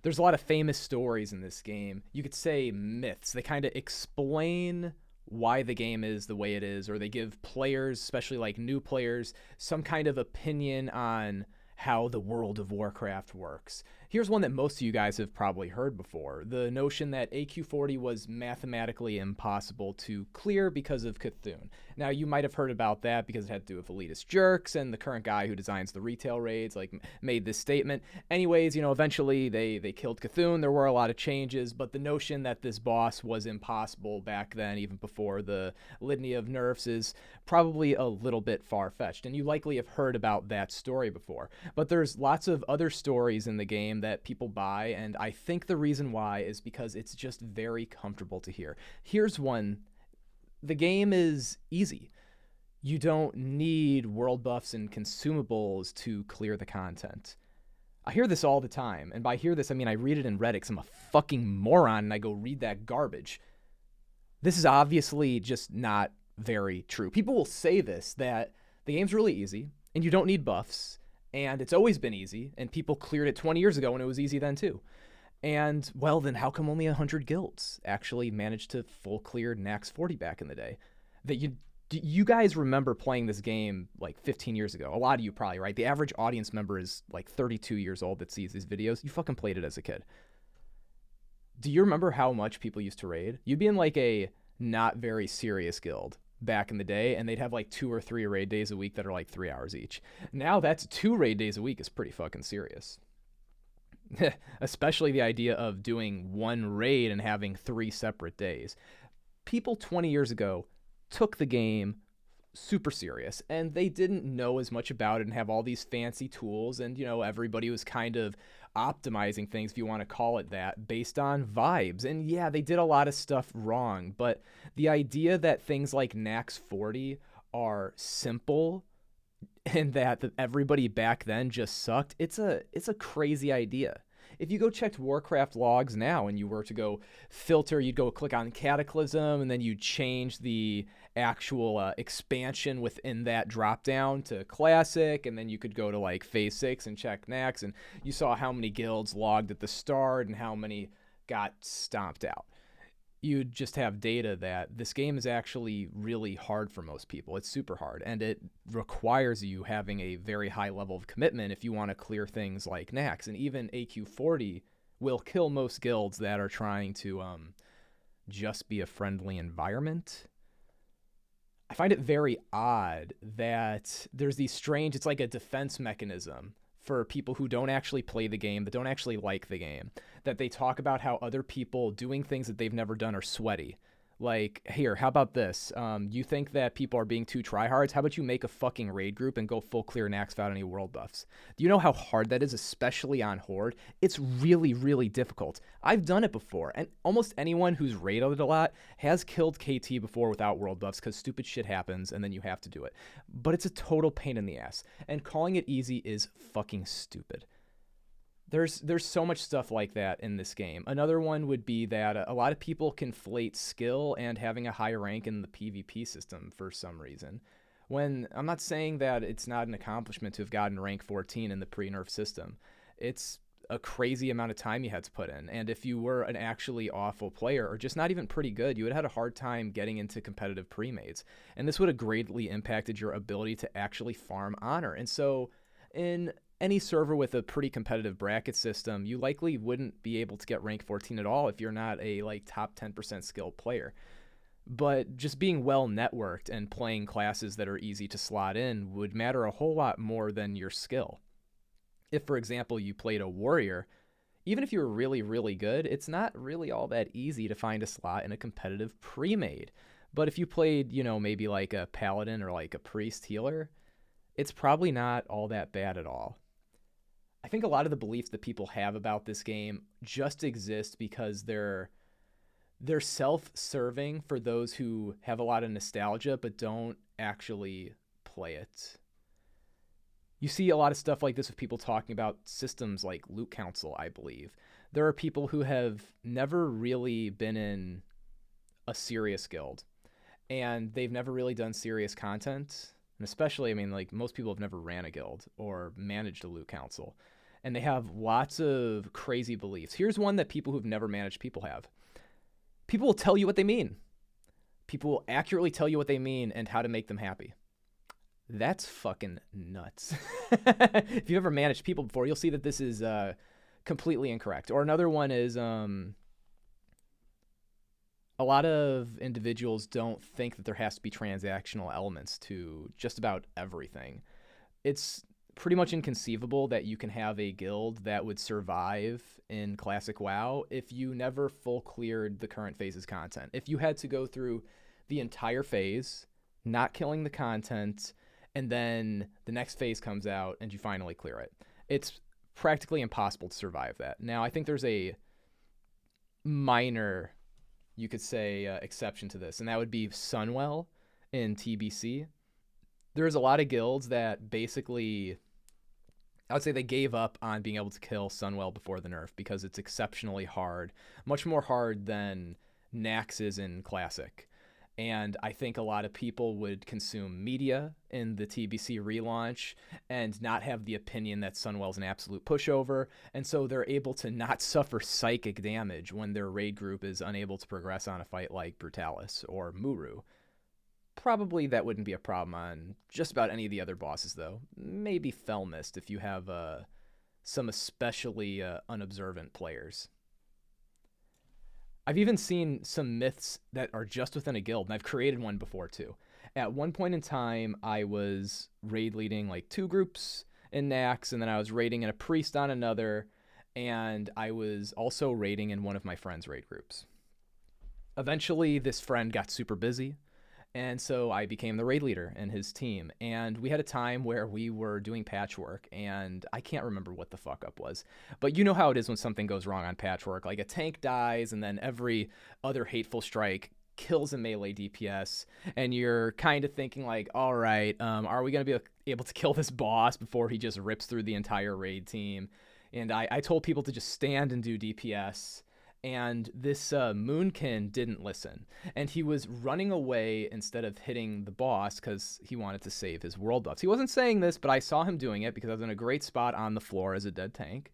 There's a lot of famous stories in this game. You could say myths. They kind of explain why the game is the way it is, or they give players, especially like new players, some kind of opinion on how the World of Warcraft works. Here's one that most of you guys have probably heard before: the notion that AQ40 was mathematically impossible to clear because of Cthulhu. Now, you might have heard about that because it had to do with elitist jerks, and the current guy who designs the retail raids like made this statement. Anyways, eventually they killed Cthulhu. There were a lot of changes, but the notion that this boss was impossible back then, even before the litany of nerfs, is probably a little bit far-fetched, and you likely have heard about that story before. But there's lots of other stories in the game that people buy, and I think the reason why is because it's just very comfortable to hear. Here's one. The game is easy. You don't need world buffs and consumables to clear the content. I hear this all the time, and by hear this, I mean I read it in Reddit because I'm a fucking moron and I go read that garbage. This is obviously just not very true. People will say this, that the game's really easy, and you don't need buffs, and it's always been easy, and people cleared it 20 years ago and it was easy then too. And, well, then how come only 100 guilds actually managed to full clear Nax 40 back in the day? That you guys remember playing this game like 15 years ago. A lot of you probably, right? The average audience member is like 32 years old that sees these videos. You fucking played it as a kid. Do you remember how much people used to raid? You'd be in like a not very serious guild back in the day, and they'd have like 2 or 3 raid days a week that are like 3 hours each. Now that's 2 raid days a week is pretty fucking serious. Especially the idea of doing one raid and having 3 separate days. People 20 years ago took the game super serious, and they didn't know as much about it and have all these fancy tools, and everybody was kind of optimizing things, if you want to call it that, based on vibes. And yeah, they did a lot of stuff wrong, but the idea that things like Nax 40 are simple and that everybody back then just sucked, it's a crazy idea. If you go check Warcraft logs now and you were to go filter, you'd go click on Cataclysm, and then you change the actual expansion within that dropdown to Classic, and then you could go to like Phase 6 and check Nax, and you saw how many guilds logged at the start and how many got stomped out. You'd just have data that this game is actually really hard for most people. It's super hard, and it requires you having a very high level of commitment if you want to clear things like Nax. And even AQ40 will kill most guilds that are trying to just be a friendly environment. I find it very odd that there's these strange, it's like a defense mechanism for people who don't actually play the game, that don't actually like the game, that they talk about how other people doing things that they've never done are sweaty. Like, here, how about this? You think that people are being too tryhards? How about you make a fucking raid group and go full clear Nax without any world buffs? Do you know how hard that is, especially on Horde? It's really, really difficult. I've done it before, and almost anyone who's raided a lot has killed KT before without world buffs because stupid shit happens and then you have to do it. But it's a total pain in the ass, and calling it easy is fucking stupid. There's so much stuff like that in this game. Another one would be that a lot of people conflate skill and having a high rank in the PvP system for some reason. When I'm not saying that it's not an accomplishment to have gotten rank 14 in the pre-nerf system. It's a crazy amount of time you had to put in. And if you were an actually awful player or just not even pretty good, you would have had a hard time getting into competitive pre-mades. And this would have greatly impacted your ability to actually farm honor. And so in any server with a pretty competitive bracket system, you likely wouldn't be able to get rank 14 at all if you're not a like top 10% skilled player. But just being well networked and playing classes that are easy to slot in would matter a whole lot more than your skill. If, for example, you played a warrior, even if you were really, really good, it's not really all that easy to find a slot in a competitive pre-made. But if you played, maybe like a paladin or like a priest healer, it's probably not all that bad at all. I think a lot of the beliefs that people have about this game just exist because they're self-serving for those who have a lot of nostalgia but don't actually play it. You see a lot of stuff like this with people talking about systems like Loot Council, I believe. There are people who have never really been in a serious guild, and they've never really done serious content. And especially, most people have never ran a guild or managed a Loot Council. and they have lots of crazy beliefs. Here's one that people who've never managed people have. People will tell you what they mean. People will accurately tell you what they mean and how to make them happy. That's fucking nuts. If you've ever managed people before, you'll see that this is completely incorrect. Or another one is a lot of individuals don't think that there has to be transactional elements to just about everything. It's pretty much inconceivable that you can have a guild that would survive in classic WoW if you never full cleared the current phase's content. If you had to go through the entire phase, not killing the content, and then the next phase comes out and you finally clear it. It's practically impossible to survive that. Now, I think there's a minor, you could say, exception to this, and that would be Sunwell in TBC. There's a lot of guilds that basically, I would say they gave up on being able to kill Sunwell before the nerf because it's exceptionally hard, much more hard than Nax is in Classic. And I think a lot of people would consume media in the TBC relaunch and not have the opinion that Sunwell's an absolute pushover. And so they're able to not suffer psychic damage when their raid group is unable to progress on a fight like Brutalis or Muru. Probably that wouldn't be a problem on just about any of the other bosses, though. Maybe Felmist if you have some especially unobservant players. I've even seen some myths that are just within a guild, and I've created one before too. At one point in time, I was raid leading like 2 groups in Nax, and then I was raiding in a priest on another, and I was also raiding in one of my friend's raid groups. Eventually, this friend got super busy, and so I became the raid leader in his team. And we had a time where we were doing patchwork, and I can't remember what the fuck up was. But you know how it is when something goes wrong on patchwork. Like a tank dies, and then every other hateful strike kills a melee DPS. And you're kind of thinking like, all right, are we going to be able to kill this boss before he just rips through the entire raid team? And I told people to just stand and do DPS. And this Moonkin didn't listen. And he was running away instead of hitting the boss because he wanted to save his world buffs. He wasn't saying this, but I saw him doing it because I was in a great spot on the floor as a dead tank.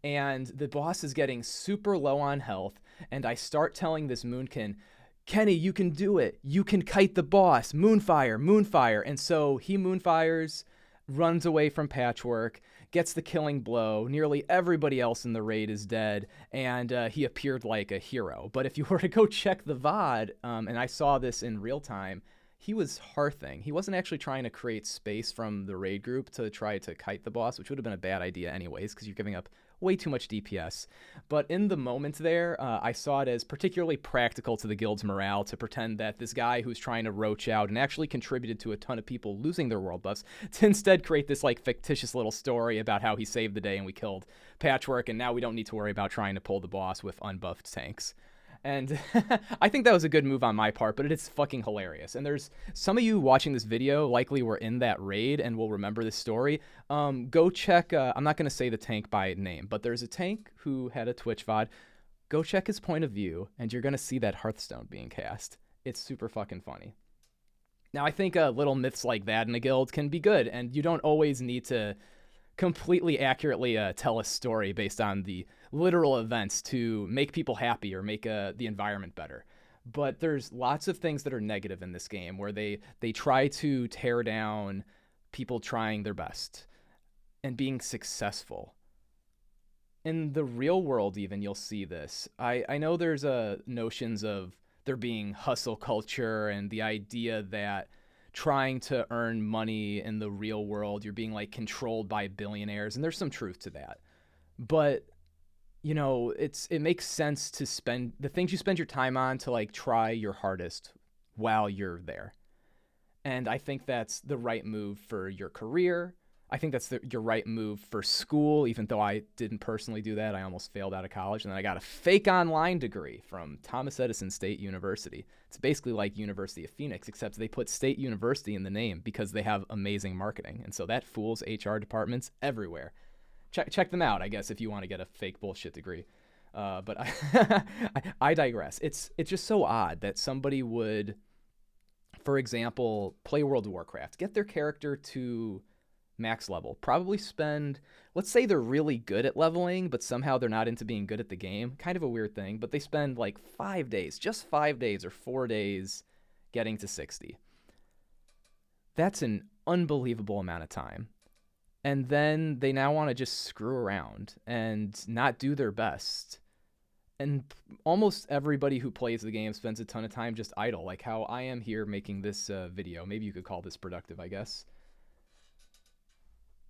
And the boss is getting super low on health. And I start telling this Moonkin, Kenny, you can do it. You can kite the boss. Moonfire, Moonfire. And so he Moonfires, runs away from patchwork, gets the killing blow. Nearly everybody else in the raid is dead, and he appeared like a hero. But if you were to go check the VOD, and I saw this in real time, he was hearthing. He wasn't actually trying to create space from the raid group to try to kite the boss, which would have been a bad idea anyways, because you're giving up way too much DPS. But in the moment there, I saw it as particularly practical to the guild's morale to pretend that this guy who's trying to roach out and actually contributed to a ton of people losing their world buffs to instead create this like fictitious little story about how he saved the day and we killed Patchwork, and now we don't need to worry about trying to pull the boss with unbuffed tanks. And I think that was a good move on my part, but it's fucking hilarious. And there's some of you watching this video likely were in that raid and will remember this story. Go check, I'm not going to say the tank by name, but there's a tank who had a Twitch VOD. Go check his point of view, and you're going to see that Hearthstone being cast. It's super fucking funny. Now, I think little myths like that in a guild can be good, and you don't always need to completely accurately tell a story based on the literal events to make people happy or make the environment better. But there's lots of things that are negative in this game where they try to tear down people trying their best and being successful. In the real world even, you'll see this. I know there's notions of there being hustle culture and the idea that trying to earn money in the real world, you're being like controlled by billionaires, and there's some truth to that. But you know, it makes sense to spend the things you spend your time on to like try your hardest while you're there. And I think that's the right move for your career. I think that's your right move for school, even though I didn't personally do that. I almost failed out of college, and then I got a fake online degree from Thomas Edison State University. It's basically like University of Phoenix, except they put State University in the name because they have amazing marketing. And so that fools HR departments everywhere. Check them out, I guess, if you want to get a fake bullshit degree. But I digress. It's just so odd that somebody would, for example, play World of Warcraft, get their character to max level. Probably spend, let's say they're really good at leveling, but somehow they're not into being good at the game. Kind of a weird thing, but they spend like 5 days, just 5 days or 4 days getting to 60. That's an unbelievable amount of time. And then they now want to just screw around and not do their best. And almost everybody who plays the game spends a ton of time just idle, like how I am here making this video. Maybe you could call this productive, I guess.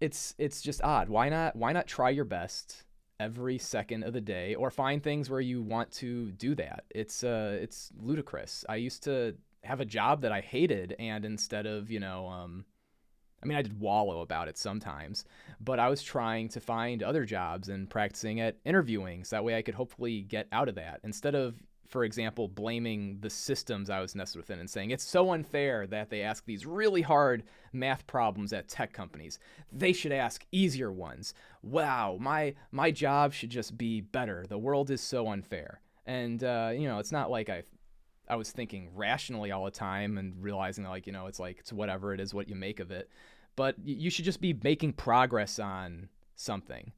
It's just odd. Why not try your best every second of the day, or find things where you want to do that? It's ludicrous. I used to have a job that I hated, and instead of, I mean, I did wallow about it sometimes, but I was trying to find other jobs and practicing at interviewing so that way I could hopefully get out of that, instead of, for example, blaming the systems I was nested within and saying it's so unfair that they ask these really hard math problems at tech companies. They should ask easier ones. Wow, my job should just be better. The world is so unfair. And it's not like I was thinking rationally all the time and realizing that, like, it's whatever it is, what you make of it. But you should just be making progress on something.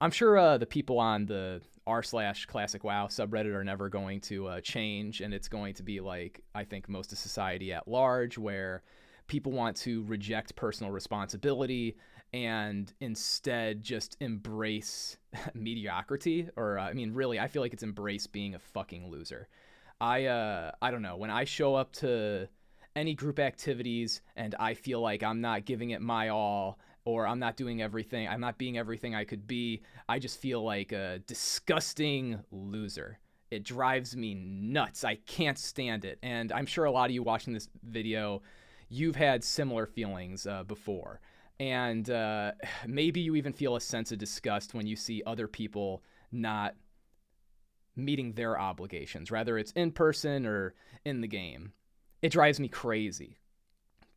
I'm sure the people on the r/classic WoW subreddit are never going to change, and it's going to be like, I think, most of society at large, where people want to reject personal responsibility and instead just embrace mediocrity. Or really, I feel like it's embrace being a fucking loser. I don't know, when I show up to any group activities and I feel like I'm not giving it my all, or I'm not doing everything, I'm not being everything I could be, I just feel like a disgusting loser. It drives me nuts. I can't stand it. And I'm sure a lot of you watching this video, you've had similar feelings before. And maybe you even feel a sense of disgust when you see other people not meeting their obligations, whether it's in person or in the game. It drives me crazy.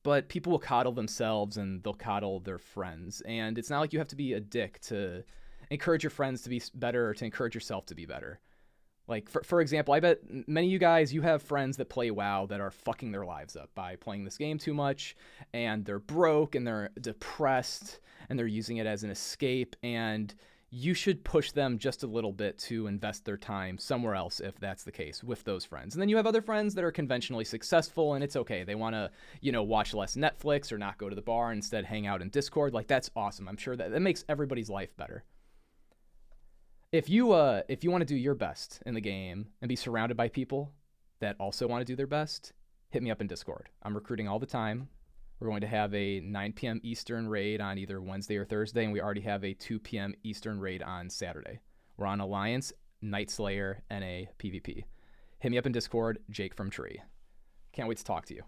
But people will coddle themselves and they'll coddle their friends. And it's not like you have to be a dick to encourage your friends to be better or to encourage yourself to be better. Like, for example, I bet many of you guys, you have friends that play WoW that are fucking their lives up by playing this game too much, and they're broke and they're depressed and they're using it as an escape, and you should push them just a little bit to invest their time somewhere else if that's the case with those friends. And then you have other friends that are conventionally successful, and it's okay. They want to, watch less Netflix or not go to the bar, and instead hang out in Discord. Like, that's awesome. I'm sure that makes everybody's life better. If you want to do your best in the game and be surrounded by people that also want to do their best, hit me up in Discord. I'm recruiting all the time. We're going to have a 9 p.m. Eastern raid on either Wednesday or Thursday, and we already have a 2 p.m. Eastern raid on Saturday. We're on Alliance, Night Slayer, NA, PvP. Hit me up in Discord, Jake from Tree. Can't wait to talk to you.